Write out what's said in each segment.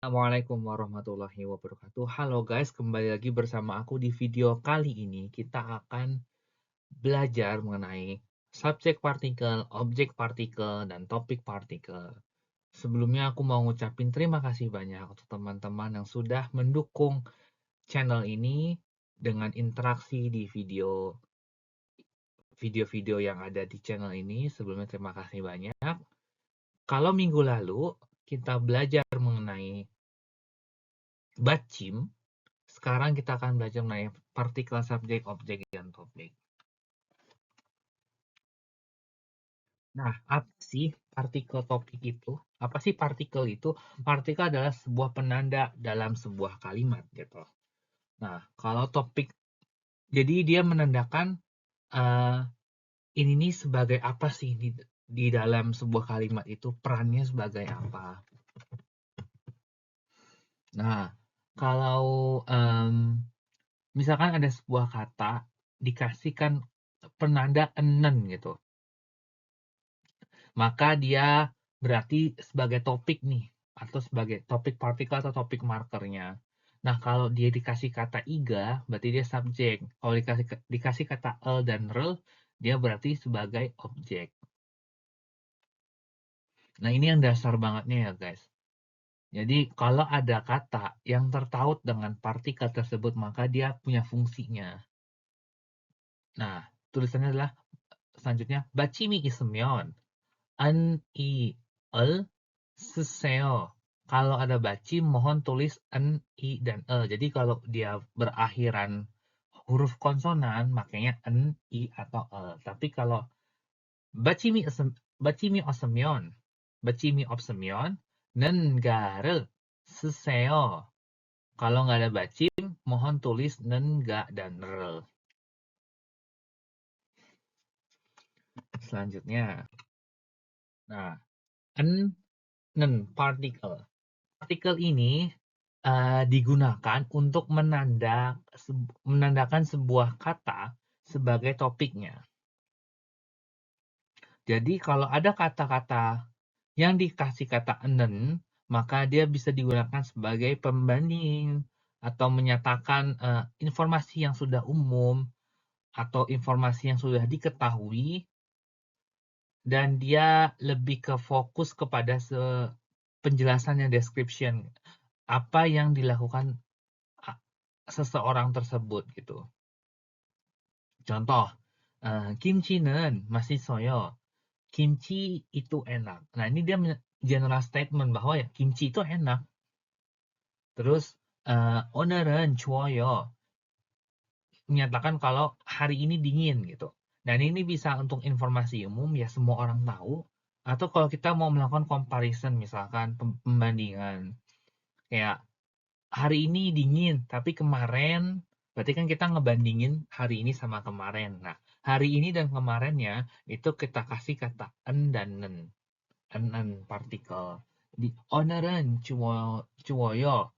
Assalamualaikum warahmatullahi wabarakatuh. Halo guys, kembali lagi bersama aku di video kali ini. Kita akan belajar mengenai subjek partikel, objek partikel, dan topik partikel. Sebelumnya aku mau ngucapin terima kasih banyak untuk teman-teman yang sudah mendukung channel ini dengan interaksi di video-video yang ada di channel ini. Sebelumnya terima kasih banyak. Kalau minggu lalu kita belajar mengenai bacim, sekarang kita akan belajar mengenai partikel, subjek, objek, dan topik. Nah, apa sih partikel topik itu? Apa sih partikel itu? Partikel adalah sebuah penanda dalam sebuah kalimat gitu. Nah, kalau topik, jadi dia menandakan uh, ini nih sebagai apa sih di dalam sebuah kalimat itu, perannya sebagai apa. Nah, kalau misalkan ada sebuah kata dikasihkan penanda enen gitu, maka dia berarti sebagai topik nih, atau sebagai topik partikel atau topik markernya. Nah, kalau dia dikasih kata iga, berarti dia subjek. Kalau dikasih kata el dan rel, dia berarti sebagai objek. Nah, ini yang dasar bangetnya ya guys. Jadi, kalau ada kata yang tertaut dengan partikel tersebut, maka dia punya fungsinya. Nah, tulisannya adalah selanjutnya, bacimi ismyeon. An i el seseo. Kalau ada baci, mohon tulis n, i, dan e. Jadi kalau dia berakhiran huruf konsonan, makanya n, i, atau e. Tapi kalau bacimi bacimi osemion, bacimi osemion, nenggare seseo. Kalau nggak ada bacim, mohon tulis nengga dan rel. Selanjutnya, nah, n, nen, partikel. Partikel ini digunakan untuk menandakan sebuah kata sebagai topiknya. Jadi kalau ada kata-kata yang dikasih kata enen, maka dia bisa digunakan sebagai pembanding atau menyatakan informasi yang sudah umum atau informasi yang sudah diketahui, dan dia lebih ke fokus kepada penjelasan yang description, apa yang dilakukan seseorang tersebut gitu. Contoh, kimchi는 맛있어요. Kimchi itu enak. Nah, ini dia general statement bahwa ya kimchi itu enak. Terus, 오늘은 추워요. Menyatakan kalau hari ini dingin gitu. Dan ini bisa untuk informasi umum ya, semua orang tahu. Atau kalau kita mau melakukan comparison, misalkan pembandingan. Kayak hari ini dingin, tapi kemarin, berarti kan kita ngebandingin hari ini sama kemarin. Nah, hari ini dan kemarinnya itu kita kasih kata en dan nen. En partikel. Di oneran cuwoyo.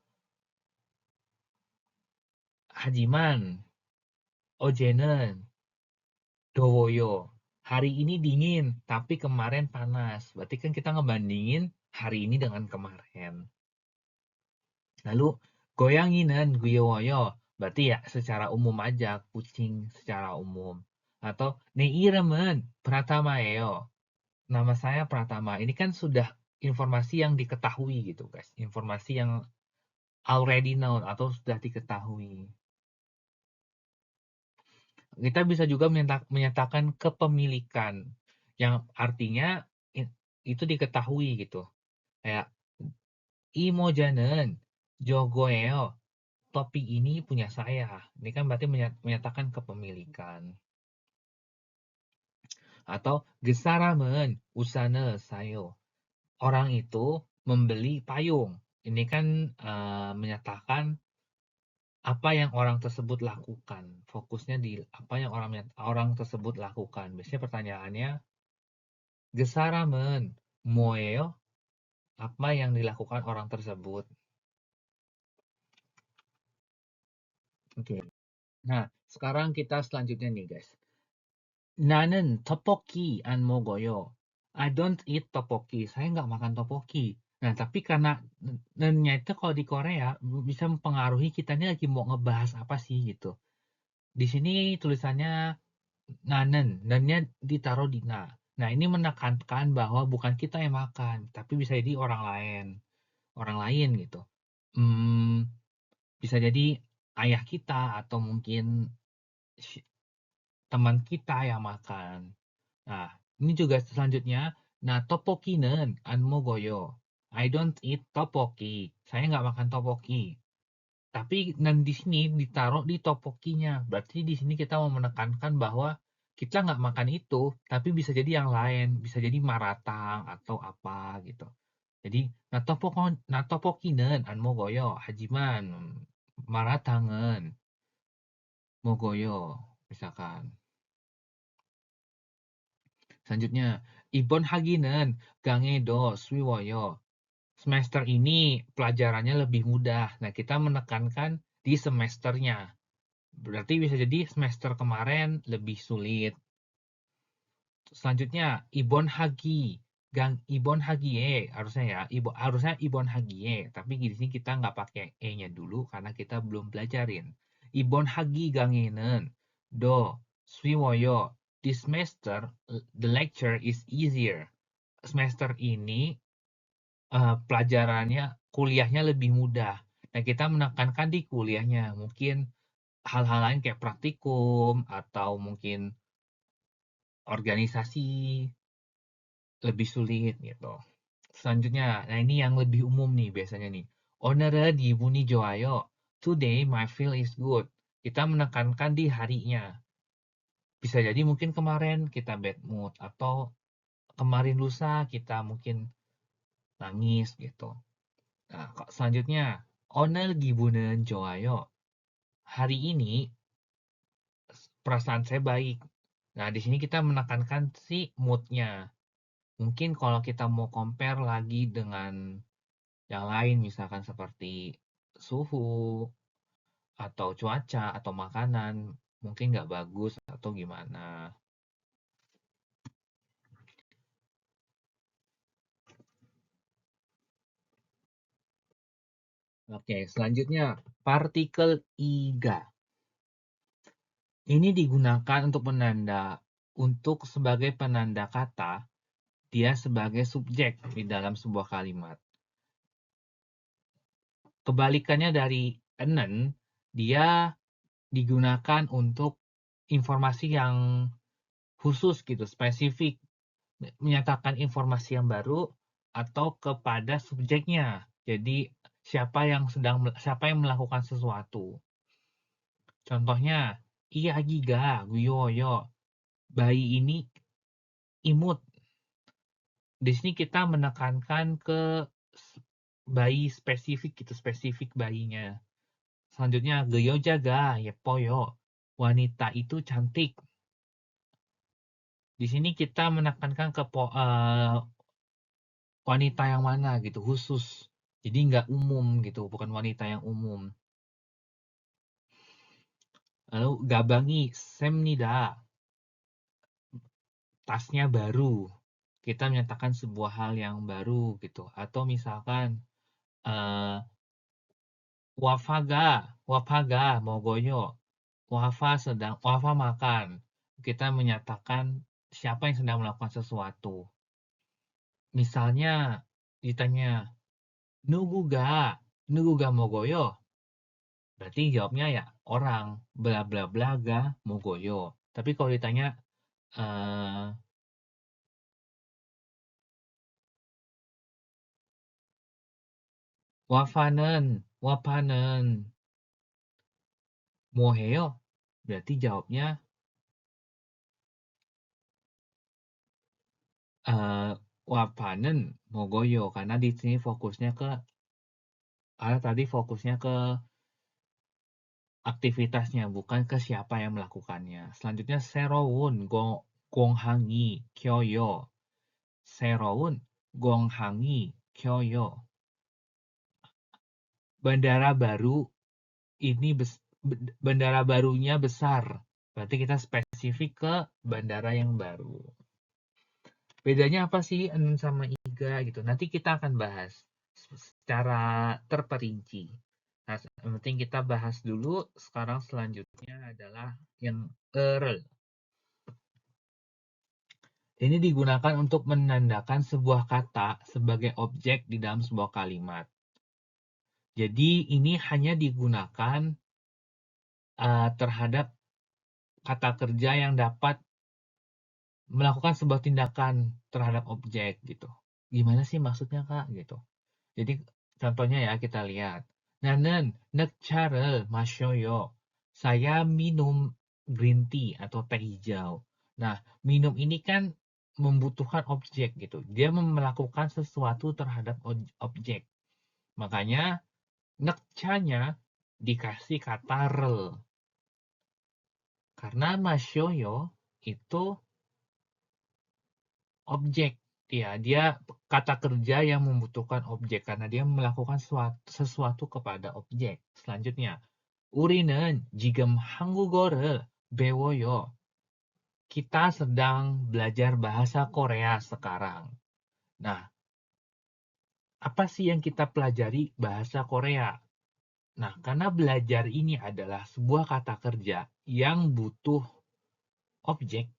Hajiman. Ojenen. Dowoyo. Hari ini dingin, tapi kemarin panas. Berarti kan kita ngebandingin hari ini dengan kemarin. Lalu goyanginan guyowoyo, berarti ya secara umum aja, kucing secara umum. Atau neiramen pratamaeo, nama saya Pratama. Ini kan sudah informasi yang diketahui gitu guys, informasi yang already known atau sudah diketahui. Kita bisa juga menyatakan kepemilikan, yang artinya itu diketahui gitu. Kayak imojanen jogoeo, topi ini punya saya. Ini kan berarti menyatakan kepemilikan. Atau gesaramen usane sayo. Orang itu membeli payung. Ini kan menyatakan apa yang orang tersebut lakukan. Fokusnya di apa yang orang tersebut lakukan. Biasanya pertanyaannya, gesaramen moeo, apa yang dilakukan orang tersebut. Oke. Nah, sekarang kita selanjutnya nih guys. Nanen topoki an mogoyo. I don't eat topoki. Saya nggak makan topoki. Nah, tapi karena nen-nya itu kalau di Korea bisa mempengaruhi kita ini lagi mau ngebahas apa sih gitu. Di sini tulisannya nanen, nen-nya ditaruh di na. Nah, ini menekankan bahwa bukan kita yang makan, tapi bisa jadi orang lain gitu. Bisa jadi ayah kita atau mungkin teman kita yang makan. Nah, ini juga selanjutnya. Nah, tteokbokki는 안 먹어요. I don't eat tteokbokki. Saya nggak makan tteokbokki. Tapi di sini ditaruh di tteokbokkinya. Berarti di sini kita mau menekankan bahwa kita nggak makan itu, tapi bisa jadi yang lain. Bisa jadi maratang atau apa gitu. Jadi, tteokbokki는 안 먹어요. 하지만 마라탕은 먹어요. Misalkan. Selanjutnya, 이번 학기는 강의도 쉬워요. Semester ini pelajarannya lebih mudah. Nah, kita menekankan di semesternya. Berarti bisa jadi semester kemarin lebih sulit. Selanjutnya, Ibon Hagi. Ibon Hagie harusnya ya. Harusnya Ibon Hagie. Tapi di sini kita nggak pakai E-nya dulu karena kita belum belajarin. Ibon Hagi Gangenen. Do. Swiwoyo. This semester, the lecture is easier. Semester ini pelajarannya, kuliahnya lebih mudah. Nah, kita menekankan di kuliahnya. Mungkin hal-hal lain kayak praktikum atau mungkin organisasi lebih sulit gitu. Selanjutnya, nah ini yang lebih umum nih biasanya nih. 오늘은 기분이 좋아요. Today my feel is good. Kita menekankan di harinya. Bisa jadi mungkin kemarin kita bad mood atau kemarin lusa kita mungkin nangis gitu. Nah, selanjutnya, 오늘 기분은 좋아요. Hari ini perasaan saya baik. Nah, di sini kita menekankan si mood-nya. Mungkin kalau kita mau compare lagi dengan yang lain, misalkan seperti suhu, atau cuaca, atau makanan, mungkin nggak bagus atau gimana. Oke, selanjutnya partikel iga. Ini digunakan untuk sebagai penanda kata dia sebagai subjek di dalam sebuah kalimat. Kebalikannya dari enen, dia digunakan untuk informasi yang khusus gitu, spesifik, menyatakan informasi yang baru atau kepada subjeknya. Jadi siapa yang melakukan sesuatu. Contohnya, iya giga, guyoyo. Bayi ini imut. Di sini kita menekankan ke bayi spesifik gitu, spesifik bayinya. Selanjutnya, geyo jaga, yepoyo. Wanita itu cantik. Di sini kita menekankan ke wanita yang mana gitu, khusus. Jadi nggak umum gitu, bukan wanita yang umum. Lalu gabangi semnida, tasnya baru. Kita menyatakan sebuah hal yang baru gitu. Atau misalkan wafaga mogoyo. Wafa makan. Kita menyatakan siapa yang sedang melakukan sesuatu. Misalnya ditanya nugu ga mogoyo. Berarti jawabnya ya orang bla bla bla ga mogoyo. Tapi kalau ditanya wapanen moheyo. Berarti jawabnya wapanen mogoyo karena di sini fokusnya ke aktivitasnya, bukan ke siapa yang melakukannya. Selanjutnya Seroun Gonghangi Kyoyo. Seroun Gonghangi Kyoyo. Bandara baru ini bandara barunya besar. Berarti kita spesifik ke bandara yang baru. Bedanya apa sih en sama iga gitu? Nanti kita akan bahas. secara terperinci. Nah, yang penting kita bahas dulu. Sekarang selanjutnya adalah yang erl. Ini digunakan untuk menandakan sebuah kata sebagai objek di dalam sebuah kalimat. Jadi ini hanya digunakan terhadap kata kerja yang dapat melakukan sebuah tindakan terhadap objek gitu. Gimana sih maksudnya Kak gitu. Jadi contohnya ya kita lihat. 나는 녹차를 마셔요. Saya minum green tea atau teh hijau. Nah, minum ini kan membutuhkan objek gitu. Dia melakukan sesuatu terhadap objek. Makanya 녹차nya dikasih kata rel. Karena 마셔요 itu objek. Dia kata kerja yang membutuhkan objek karena dia melakukan sesuatu kepada objek. Selanjutnya, 우리는 지금 한국어를 배워요. Kita sedang belajar bahasa Korea sekarang. Nah, apa sih yang kita pelajari bahasa Korea? Nah, karena belajar ini adalah sebuah kata kerja yang butuh objek,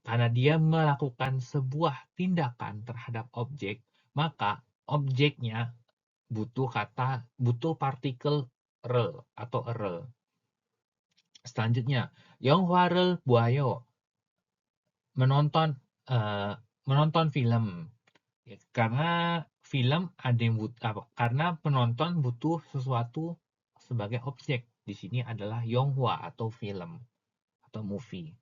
karena dia melakukan sebuah tindakan terhadap objek, maka objeknya butuh partikel rel atau rel. Selanjutnya, 영화를 보아요. Menonton film. Ya, karena film ada yang karena penonton butuh sesuatu sebagai objek. Di sini adalah 영화 atau film atau movie.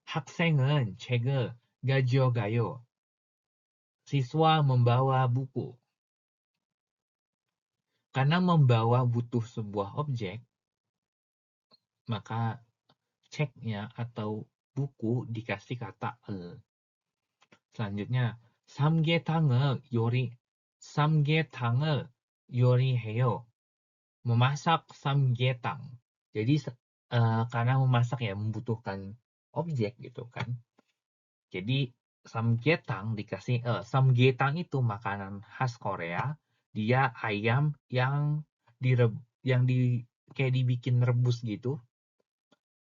학생은 책을 가져가요. Siswa membawa buku. Karena membawa butuh sebuah objek, maka ceknya atau buku dikasih kata el. Selanjutnya, 삼계탕을 요리해요. Memasak samgyetang. Jadi karena memasak ya membutuhkan objek gitu kan. Jadi samgyetang dikasih samgyetang itu makanan khas Korea. Dia ayam yang kayak dibikin rebus gitu.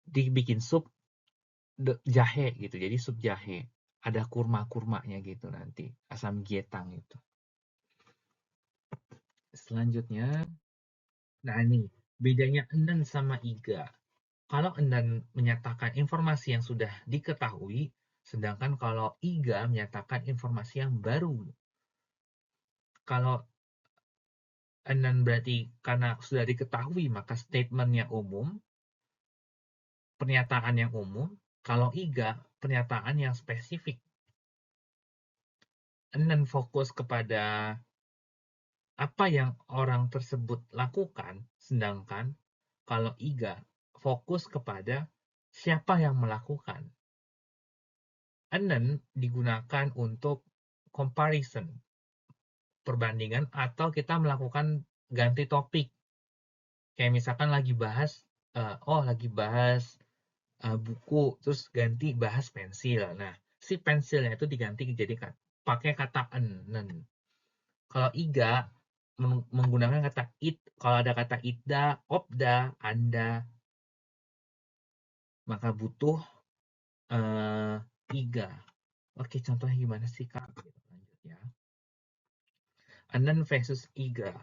Dibikin sup jahe gitu. Jadi sup jahe. Ada kurma-kurmanya gitu nanti. Asam getang itu. Selanjutnya, nah ini bedanya enan sama iga. Kalau enan menyatakan informasi yang sudah diketahui, sedangkan kalau iga menyatakan informasi yang baru. Kalau enan berarti karena sudah diketahui maka statementnya umum, pernyataan yang umum. Kalau iga pernyataan yang spesifik. Enan fokus kepada apa yang orang tersebut lakukan, sedangkan kalau iga fokus kepada siapa yang melakukan. Enan digunakan untuk comparison, perbandingan, atau kita melakukan ganti topik. Kayak misalkan lagi bahas buku, terus ganti bahas pensil. Nah, si pensilnya itu diganti jadi pakai kata enen. Kalau iga menggunakan kata it, kalau ada kata ida, opda, anda, maka butuh iga. Oke, contohnya gimana sih Kak? Lanjut ya. Enen versus iga.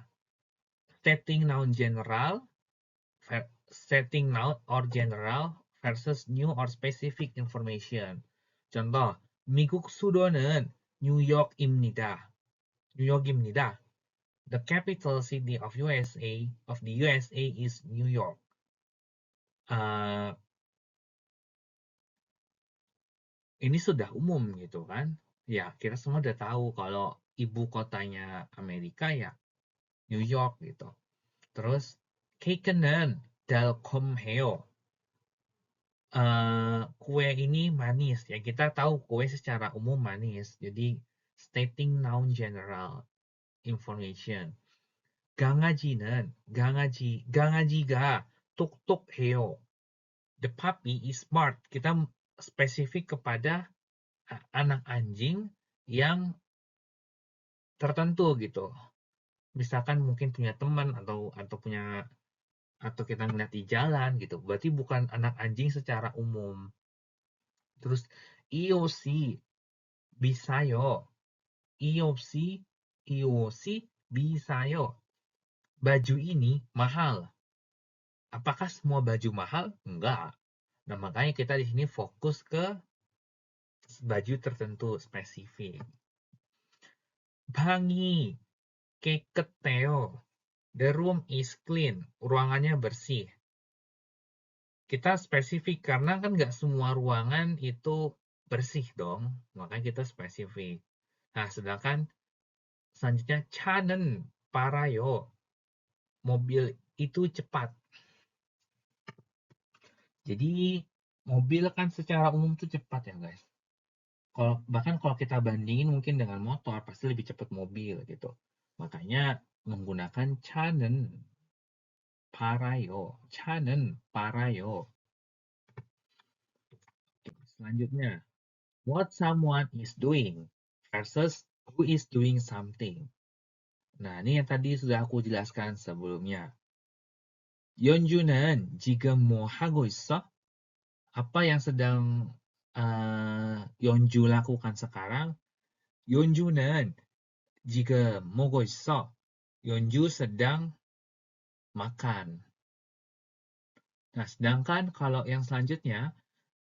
Setting noun or general versus new or specific information. contoh, 미국 수도는 뉴욕입니다. The capital city of the USA is New York. Ini sudah umum gitu kan? Ya, kita semua udah tahu kalau ibu kotanya Amerika ya New York gitu. Terus 케이크는 달콤해요. Kue ini manis ya, kita tahu kue secara umum manis. Jadi stating noun general information. 강아지가 똑똑해요. The puppy is smart. Kita spesifik kepada anak anjing yang tertentu gitu. misalkan mungkin punya teman atau punya atau kita ngeliat di jalan gitu, berarti bukan anak anjing secara umum. Terus IOC bisayo, IOC bisayo. Baju ini mahal. Apakah semua baju mahal? Enggak. Nah, makanya kita di sini fokus ke baju tertentu spesifik. Bangi, keketeo. The room is clean. Ruangannya bersih. Kita spesifik karena kan nggak semua ruangan itu bersih dong. Makanya kita spesifik. Nah, sedangkan selanjutnya chanen parayo. Mobil itu cepat. Jadi mobil kan secara umum tuh cepat ya guys. Bahkan kalau kita bandingin mungkin dengan motor pasti lebih cepat mobil gitu. Makanya menggunakan chanen parayo. Selanjutnya, what someone is doing versus who is doing something. Nah, ini yang tadi sudah aku jelaskan sebelumnya. 연주는 지금 뭐 하고 있어? Apa yang sedang Yeonju lakukan sekarang? 연주는 지금 먹고 있어. Yeonju sedang makan. Nah, sedangkan kalau yang selanjutnya,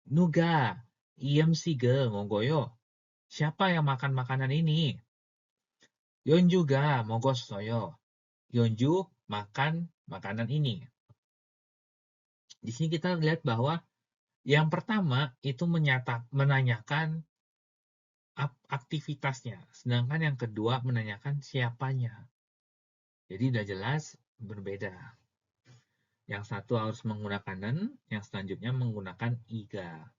누가 이 음식을 먹어요? Siapa yang makan makanan ini? 연주가 먹었어요. Yeonju makan makanan ini. Di sini kita lihat bahwa yang pertama itu menanyakan aktivitasnya, sedangkan yang kedua menanyakan siapanya. Jadi udah jelas berbeda. Yang satu harus menggunakan nen, yang selanjutnya menggunakan iga.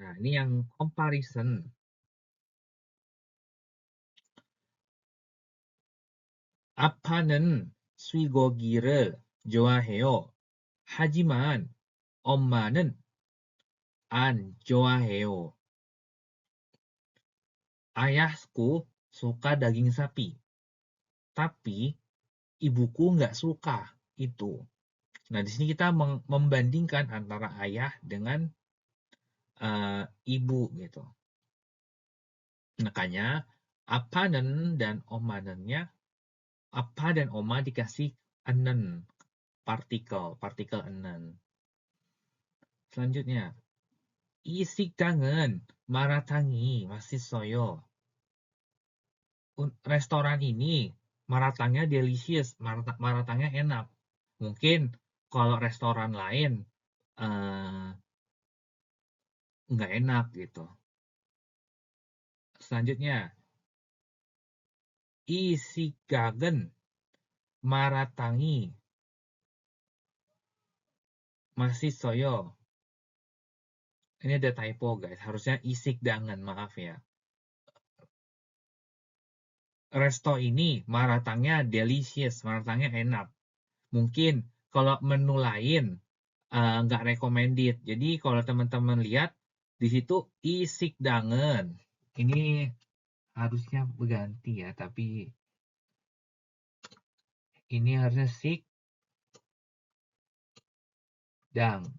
Nah, ini yang comparison. 아빠는 쇠고기를 좋아해요. 하지만 엄마는 안 좋아해요. Ayahku suka daging sapi, tapi ibuku nggak suka itu. Nah, di sini kita membandingkan antara ayah dengan ibu gitu. Makanya apanen dan omanennya, apa dan oma dikasih enen, partikel enen. Selanjutnya, 이 식당은 마라탕이 맛있어요. Restoran ini maratangnya delicious, maratangnya enak. Mungkin kalau restoran lain nggak enak gitu. Selanjutnya, 이 식당은 마라탕이 맛있어요. Ini ada typo guys, harusnya isik dangan, maaf ya. Resto ini maratangnya delicious, maratangnya enak. Mungkin kalau menu lain nggak recommended. Jadi kalau teman-teman lihat di situ isik dangan. Ini harusnya berganti ya, tapi ini harusnya sik dang.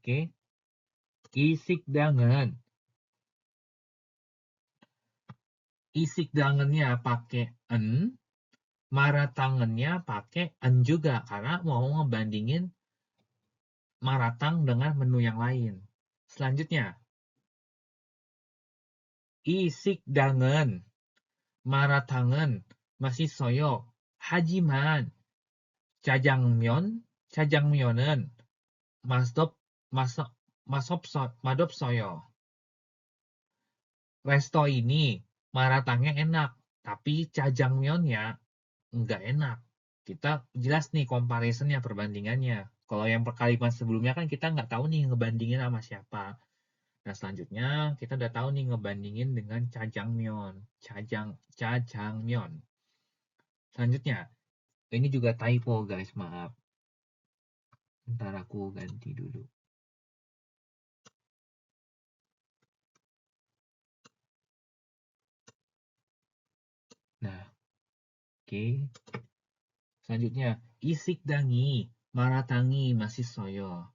Oke. Isik dangan. Isik dangannya pakai en, maratangannya pakai en juga karena mau ngebandingin maratang dengan menu yang lain. Selanjutnya, isik dangan, maratangan masih soyo. Hajiman, jajangmyeon은 madop soyo. Resto ini maratangnya enak, tapi jajangmyeonnya nggak enak. Kita jelas nih comparisonnya, perbandingannya. Kalau yang kalimat sebelumnya kan kita nggak tahu nih ngebandingin sama siapa. Nah, selanjutnya kita udah tahu nih ngebandingin dengan jajangmyeon. Jajangmyeon. Selanjutnya, ini juga typo guys, maaf. Ntar aku ganti dulu. Oke. Selanjutnya, isikdangi maratangi masih soyo.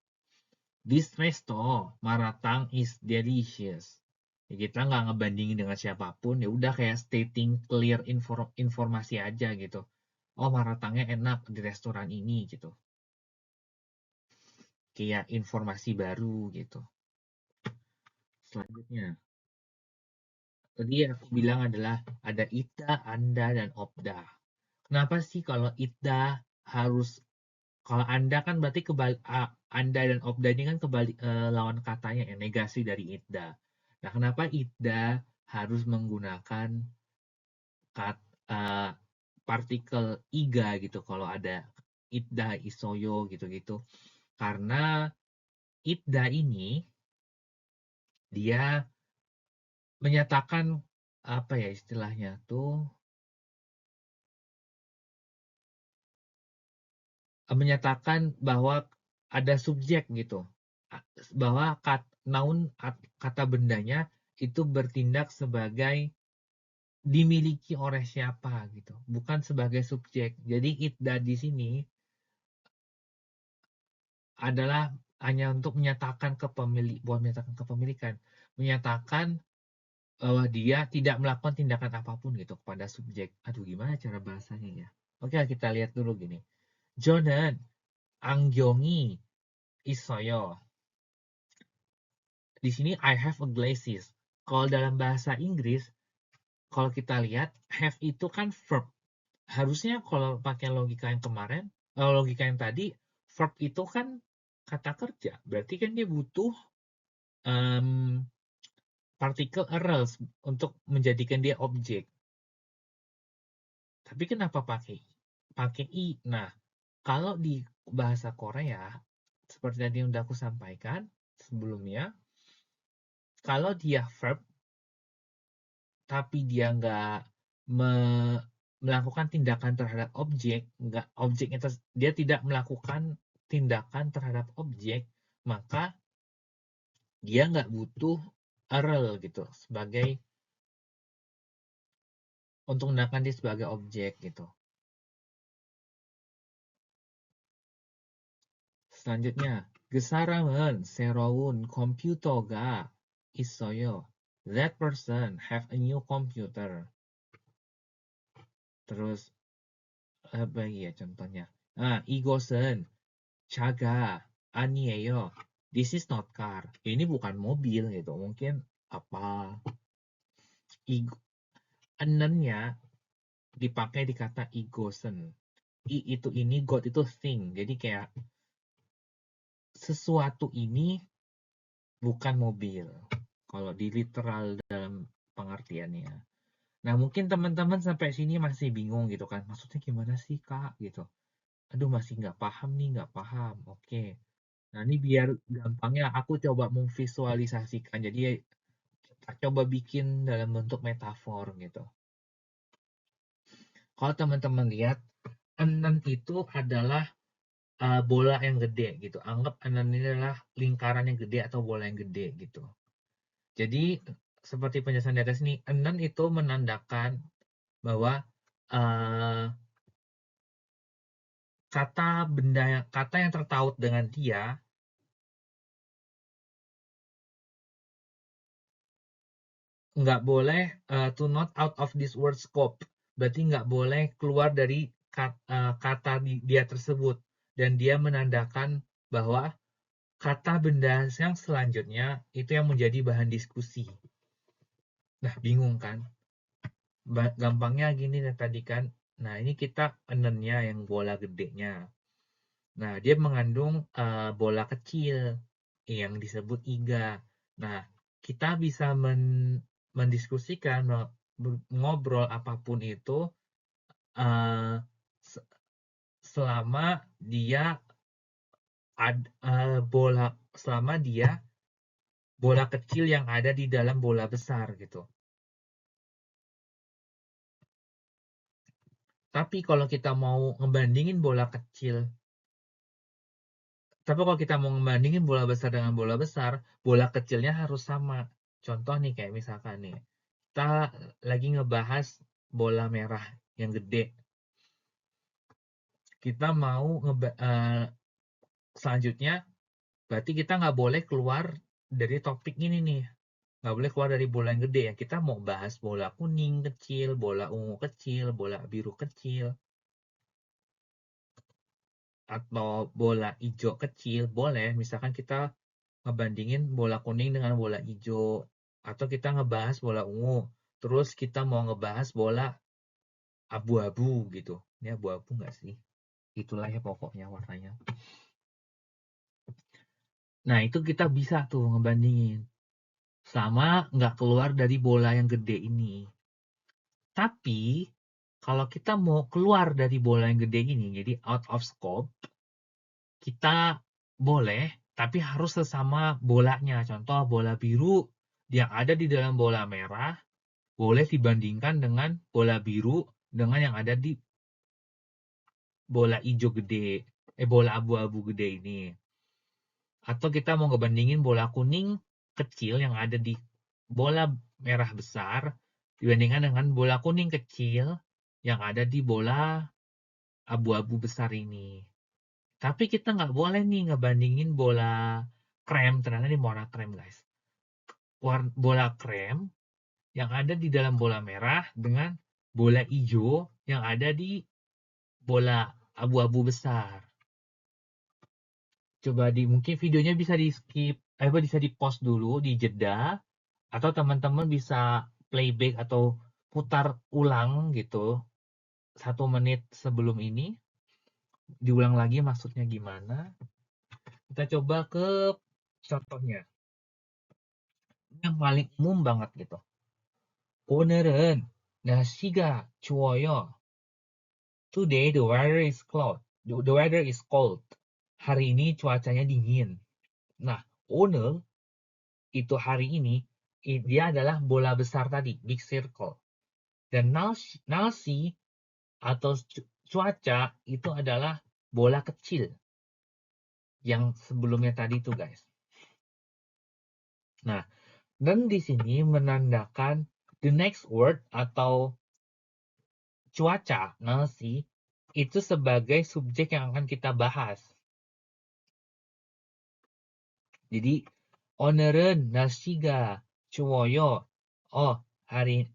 This resto maratang is delicious. Ya, kita nggak ngebandingin dengan siapapun, ya udah kayak stating clear informasi aja gitu. Oh, maratangnya enak di restoran ini gitu. Kayak informasi baru gitu. Selanjutnya, tadi yang aku bilang adalah ada ita, anda, dan opda. Kenapa sih kalau ita harus, kalau anda kan berarti anda dan opda ini kan lawan katanya ya, negasi dari ida. Nah, kenapa ida harus menggunakan partikel iga gitu kalau ada ida, isoyo gitu-gitu? Karena ida ini dia menyatakan apa ya istilahnya tuh, menyatakan bahwa ada subjek gitu, bahwa kata bendanya itu bertindak sebagai dimiliki oleh siapa gitu, bukan sebagai subjek. Jadi idda di sini adalah hanya untuk menyatakan bukan menyatakan kepemilikan, menyatakan bahwa dia tidak melakukan tindakan apapun gitu kepada subjek. Aduh, gimana cara bahasanya ya? Oke, kita lihat dulu gini. Jonan 안경이 있어요. Di sini I have a glasses. Kalau dalam bahasa Inggris, kalau kita lihat have itu kan verb. Harusnya kalau pakai logika yang kemarin, logika yang tadi, verb itu kan kata kerja. Berarti kan dia butuh partikel arose untuk menjadikan dia objek. Tapi kenapa pakai i? Nah, kalau di bahasa Korea, seperti tadi yang udah aku sampaikan sebelumnya, kalau dia verb, tapi dia nggak melakukan tindakan terhadap objek, nggak objeknya dia tidak melakukan tindakan terhadap objek, maka dia nggak butuh arel gitu sebagai untuk menggunakan dia sebagai objek gitu. Selanjutnya, Gesaram은 새로운 컴퓨터가 있어요. That person have a new computer. Terus apa ya contohnya? 이것은 차가 아니에요. This is not car. Ini bukan mobil gitu. Mungkin apa? Enennya dipakai di kata igosen. I itu ini, God itu thing. Jadi kayak sesuatu ini bukan mobil. Kalau di literal dalam pengertiannya. Nah, mungkin teman-teman sampai sini masih bingung gitu kan. Maksudnya gimana sih, Kak? Gitu. Aduh, masih nggak paham nih, nggak paham. Oke. Nah, ini biar gampangnya aku coba memvisualisasikan. Jadi kita coba bikin dalam bentuk metafor gitu. Kalau teman-teman lihat, enen itu adalah bola yang gede gitu. Anggap enen ini adalah lingkaran yang gede atau bola yang gede gitu. Jadi seperti penjelasan di atas ini, enen itu menandakan bahwa kata yang tertaut dengan dia nggak boleh to not out of this word scope. Berarti nggak boleh keluar dari kata dia tersebut. Dan dia menandakan bahwa kata benda yang selanjutnya itu yang menjadi bahan diskusi. Nah, bingung kan? Gampangnya gini tadi kan. Nah, ini kita enennya yang bola gedenya. Nah, dia mengandung bola kecil yang disebut iga. Nah, kita bisa mendiskusikan, ngobrol apapun itu uh, selama dia selama dia bola kecil yang ada di dalam bola besar gitu. Tapi kalau kita mau ngebandingin bola kecil, tapi kalau kita mau ngebandingin bola besar dengan bola besar, bola kecilnya harus sama. Contoh nih kayak misalkan nih, kita lagi ngebahas bola merah yang gede. kita mau selanjutnya berarti kita nggak boleh keluar dari topik ini nih. Nggak boleh keluar dari bola yang gede ya. Kita mau bahas bola kuning kecil, bola ungu kecil, bola biru kecil, atau bola hijau kecil, boleh. Misalkan kita ngebandingin bola kuning dengan bola hijau, atau kita ngebahas bola ungu, terus kita mau ngebahas bola abu-abu gitu. Ini abu-abu nggak sih? Itulah ya pokoknya warnanya. Nah, itu kita bisa tuh ngebandingin. Selama nggak keluar dari bola yang gede ini. Tapi, kalau kita mau keluar dari bola yang gede ini, jadi out of scope, kita boleh, tapi harus sesama bolanya. Contoh, bola biru yang ada di dalam bola merah, boleh dibandingkan dengan bola biru dengan yang ada di bola hijau gede, bola abu-abu gede ini. Atau kita mau ngebandingin bola kuning kecil yang ada di bola merah besar dibandingkan dengan bola kuning kecil yang ada di bola abu-abu besar ini. Tapi kita nggak boleh nih ngebandingin bola krem, ternyata ini warna krem guys. Bola krem yang ada di dalam bola merah dengan bola hijau yang ada di bola abu-abu besar. Coba mungkin videonya bisa di skip, bisa di pause dulu, di jeda, atau teman-teman bisa playback atau putar ulang gitu 1 menit sebelum ini, diulang lagi maksudnya gimana. Kita coba ke contohnya yang paling umum banget gitu. 오늘은 날씨가 좋아요. Today the weather is cold. The weather is cold. Hari ini cuacanya dingin. Nah, 오늘 itu hari ini dia adalah bola besar tadi, big circle. Dan 날씨 atau cuaca itu adalah bola kecil yang sebelumnya tadi tuh guys. Nah, dan di sini menandakan the next word atau cuaca, 날씨, itu sebagai subjek yang akan kita bahas. Jadi, 오늘은 날씨가 좋아요. Oh, hari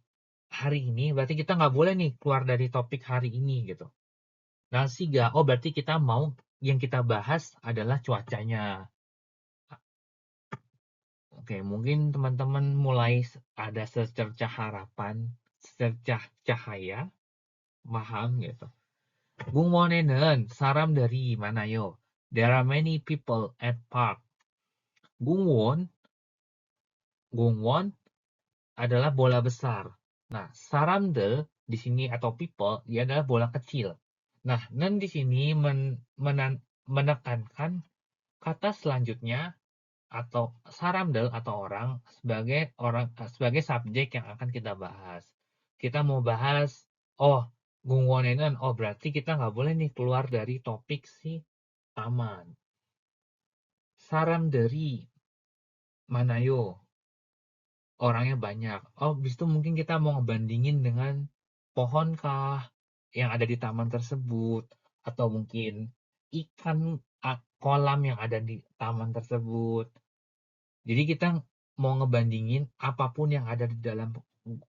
ini berarti kita nggak boleh nih keluar dari topik hari ini gitu. 날씨가, oh berarti kita mau yang kita bahas adalah cuacanya. Oke, mungkin teman-teman mulai ada secercah harapan, secercah cahaya, paham gitu. 궁원에는 사람들이 많아요. There are many people at park. 궁원 adalah bola besar. Nah, saramde di sini atau people dia adalah bola kecil. Nah, nan di sini menekankan kata selanjutnya atau saramdel atau orang sebagai subjek yang akan kita bahas. Kita mau bahas, oh, gungwonenan, oh berarti kita nggak boleh nih keluar dari topik si taman. Saram dari Manayo, orangnya banyak. Oh, habis itu mungkin kita mau ngebandingin dengan pohon kah yang ada di taman tersebut, atau mungkin ikan kolam yang ada di taman tersebut. Jadi kita mau ngebandingin apapun yang ada di dalam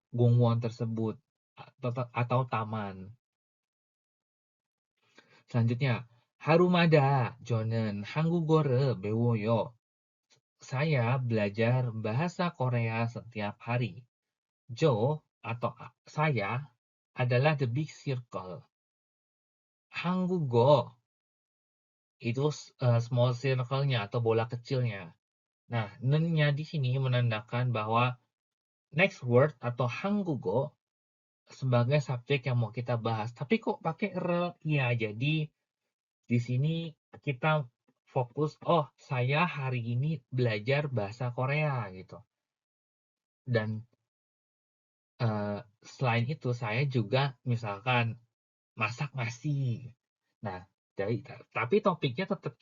gongwon tersebut atau taman. Selanjutnya, harumada 저는 한국어를 배워요. Saya belajar bahasa Korea setiap hari. Jo atau saya adalah the big circle. 한국어 itu small circle-nya atau bola kecilnya. Nah, nennya di sini menandakan bahwa next word atau 한국어 sebagai subjek yang mau kita bahas. Tapi kok pakai rel? Ya, jadi di sini kita fokus, oh saya hari ini belajar bahasa Korea gitu. Dan selain itu saya juga misalkan masak nasi. Nah, tapi topiknya tetap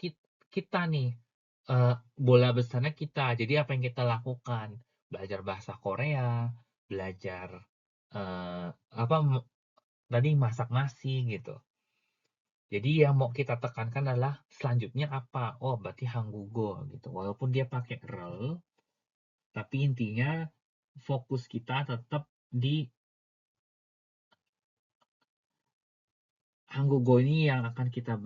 kita nih, bola besarnya kita. Jadi apa yang kita lakukan? Belajar bahasa Korea, belajar apa tadi masak nasi gitu. Jadi yang mau kita tekankan adalah selanjutnya apa? Oh, berarti Hanggugo gitu. Walaupun dia pakai rel, tapi intinya fokus kita tetap di Hanggugo ini yang akan kita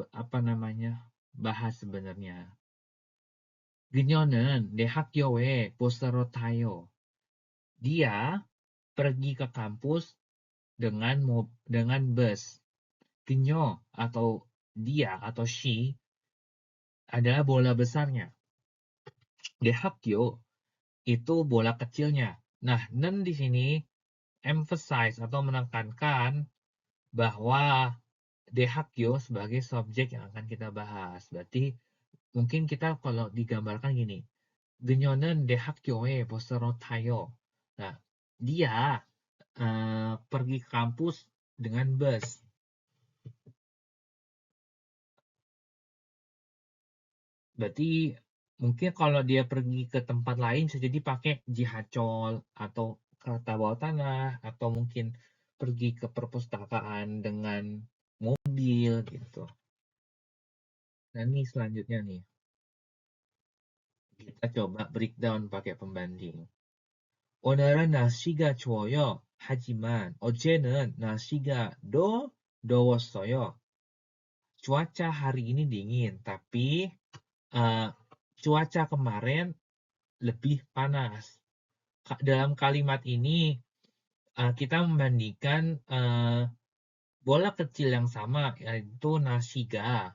bahas sebenarnya. 그녀는 내 학교에 보스로 타요. Dia pergi ke kampus dengan bus. 그녀 atau dia atau she adalah bola besarnya. 내 학교 itu bola kecilnya. Nah, nen di sini emphasize atau menekankan bahwa dehakyo sebagai subjek yang akan kita bahas. Berarti mungkin kita kalau digambarkan gini, 그녀는 대학교에 버스로 타요. Nah, dia pergi ke kampus dengan bus. Berarti mungkin kalau dia pergi ke tempat lain bisa jadi pakai jihacol atau kereta bawah tanah atau mungkin pergi ke perpustakaan dengan mobil gitu. Nah, ini selanjutnya nih. Kita coba breakdown pakai pembanding. 오늘은 날씨가 좋아요. 하지만 어제는 날씨가 더 더웠어요. Cuaca hari ini dingin, tapi cuaca kemarin lebih panas. Dalam kalimat ini kita membandingkan bola kecil yang sama, yaitu nasiga,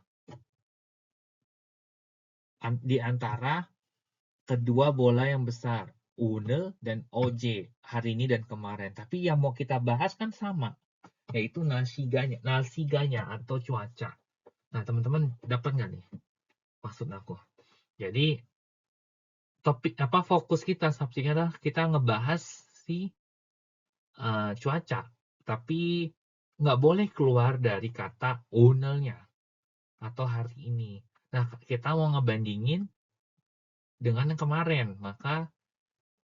di antara kedua bola yang besar, Une dan OJ, hari ini dan kemarin. Tapi yang mau kita bahas kan sama, yaitu nasiganya atau cuaca. Nah, teman-teman dapat nggak nih maksud aku? Jadi topik fokus kita subjeknya adalah kita ngebahas si cuaca, tapi nggak boleh keluar dari kata ownernya atau hari ini. Nah, kita mau ngebandingin dengan yang kemarin, maka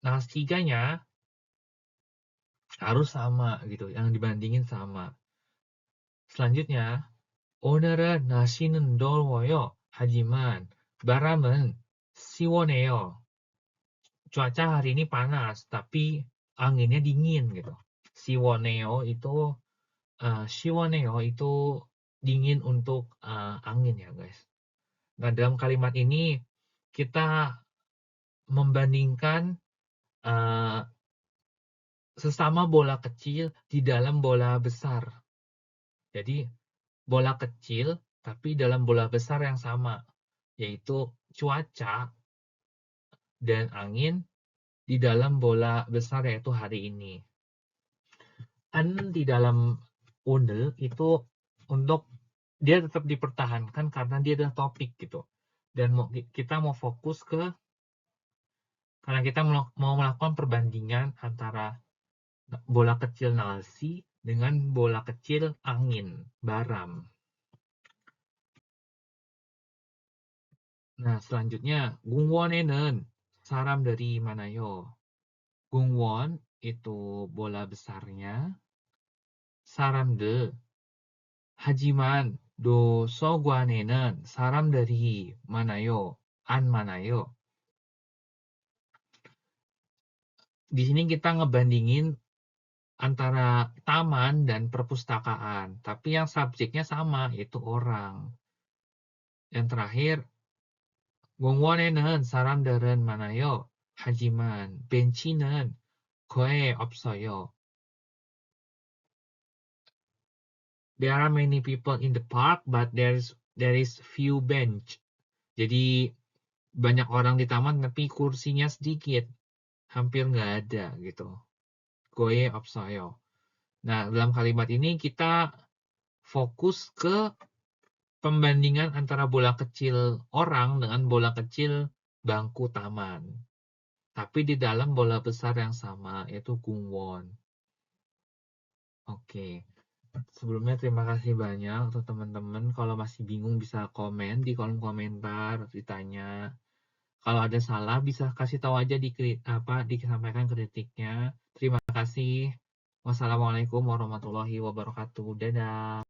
nasiganya harus sama gitu, yang dibandingin sama. Selanjutnya, 오늘은 날씨는 더워요. 하지만 바람은 시원해요. Cuaca hari ini panas, tapi anginnya dingin gitu. Siwoneo itu siwoneo itu dingin untuk angin ya guys. Nah, dalam kalimat ini kita membandingkan sesama bola kecil di dalam bola besar. Jadi bola kecil tapi dalam bola besar yang sama, yaitu cuaca dan angin di dalam bola besar yaitu hari ini. Di dalam Undel itu untuk dia tetap dipertahankan karena dia adalah topik gitu. Dan kita mau fokus karena kita mau melakukan perbandingan antara bola kecil nasi dengan bola kecil angin, baram. Nah, selanjutnya, gungwone는 saram dari manayo? Gungwon itu bola besarnya. 사람들. 하지만 도서관에는 사람들이 많아요. 안 많아요. Di sini kita ngebandingin antara taman dan perpustakaan, tapi yang subjeknya sama, yaitu orang. Yang terakhir, 공원에는 사람들은 많아요. 하지만 벤치는 거의 없어요. There are many people in the park, but there is few bench. Jadi banyak orang di taman, tapi kursinya sedikit, hampir nggak ada gitu. Goe 없어요. Nah, dalam kalimat ini kita fokus ke pembandingan antara bola kecil orang dengan bola kecil bangku taman. Tapi di dalam bola besar yang sama, yaitu gungwon. Oke. Sebelumnya terima kasih banyak untuk teman-teman. Kalau masih bingung bisa komen di kolom komentar, ditanya. Kalau ada salah bisa kasih tahu aja disampaikan kritiknya. Terima kasih. Wassalamualaikum warahmatullahi wabarakatuh. Dadah.